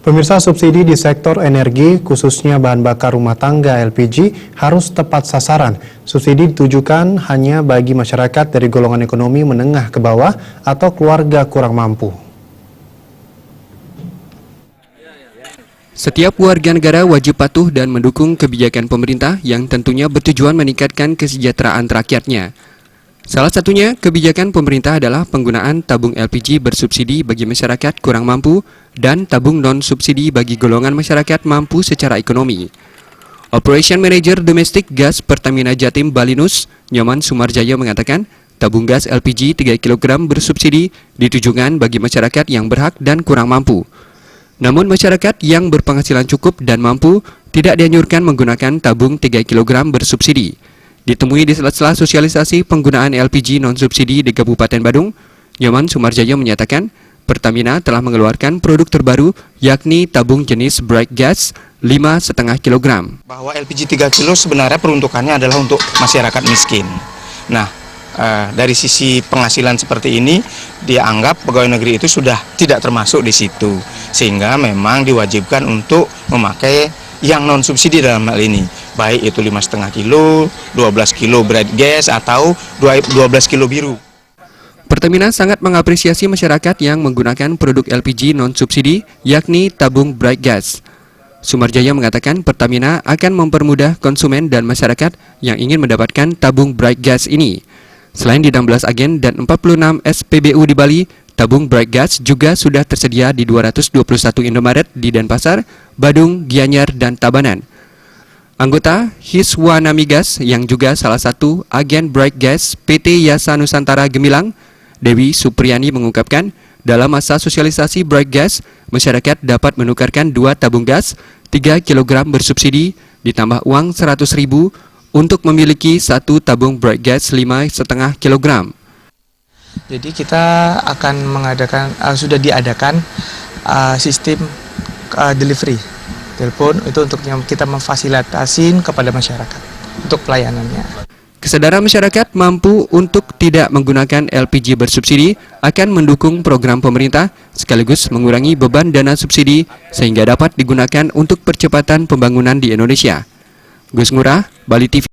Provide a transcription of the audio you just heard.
Pemirsa, subsidi di sektor energi, khususnya bahan bakar rumah tangga LPG, harus tepat sasaran. Subsidi ditujukan hanya bagi masyarakat dari golongan ekonomi menengah ke bawah atau keluarga kurang mampu. Setiap warga negara wajib patuh dan mendukung kebijakan pemerintah yang tentunya bertujuan meningkatkan kesejahteraan rakyatnya. Salah satunya, kebijakan pemerintah adalah penggunaan tabung LPG bersubsidi bagi masyarakat kurang mampu dan tabung non-subsidi bagi golongan masyarakat mampu secara ekonomi. Operation Manager Domestic Gas Pertamina Jatim Balinus, Nyoman Sumarjaya mengatakan, tabung gas LPG 3 kg bersubsidi ditujukan bagi masyarakat yang berhak dan kurang mampu. Namun masyarakat yang berpenghasilan cukup dan mampu tidak dianjurkan menggunakan tabung 3 kg bersubsidi. Ditemui di sela-sela sosialisasi penggunaan LPG non-subsidi di Kabupaten Badung, Nyoman Sumarjaya menyatakan Pertamina telah mengeluarkan produk terbaru yakni tabung jenis Bright Gas 5,5 kg. Bahwa LPG 3 kg sebenarnya peruntukannya adalah untuk masyarakat miskin. Nah, dari sisi penghasilan seperti ini, dianggap pegawai negeri itu sudah tidak termasuk di situ. Sehingga memang diwajibkan untuk memakai yang non-subsidi dalam hal ini. Baik itu 5,5 kilo, 12 kilo Bright Gas, atau 12 kilo biru. Pertamina sangat mengapresiasi masyarakat yang menggunakan produk LPG non-subsidi, yakni tabung Bright Gas. Sumarjaya mengatakan Pertamina akan mempermudah konsumen dan masyarakat yang ingin mendapatkan tabung Bright Gas ini. Selain di 16 agen dan 46 SPBU di Bali, tabung Bright Gas juga sudah tersedia di 221 Indomaret di Denpasar, Badung, Gianyar, dan Tabanan. Anggota Hiswana Migas yang juga salah satu agen Bright Gas PT Yasa Nusantara Gemilang, Dewi Supriyani mengungkapkan, dalam masa sosialisasi Bright Gas, masyarakat dapat menukarkan 2 tabung gas 3 kg bersubsidi ditambah uang 100.000 untuk memiliki 1 tabung Bright Gas 5,5 kg. Jadi kita akan mengadakan, sudah diadakan sistem delivery telepon itu untuk yang kita memfasilitasi kepada masyarakat untuk pelayanannya. Kesadaran masyarakat mampu untuk tidak menggunakan LPG bersubsidi akan mendukung program pemerintah sekaligus mengurangi beban dana subsidi sehingga dapat digunakan untuk percepatan pembangunan di Indonesia. Gus Ngurah, Bali TV.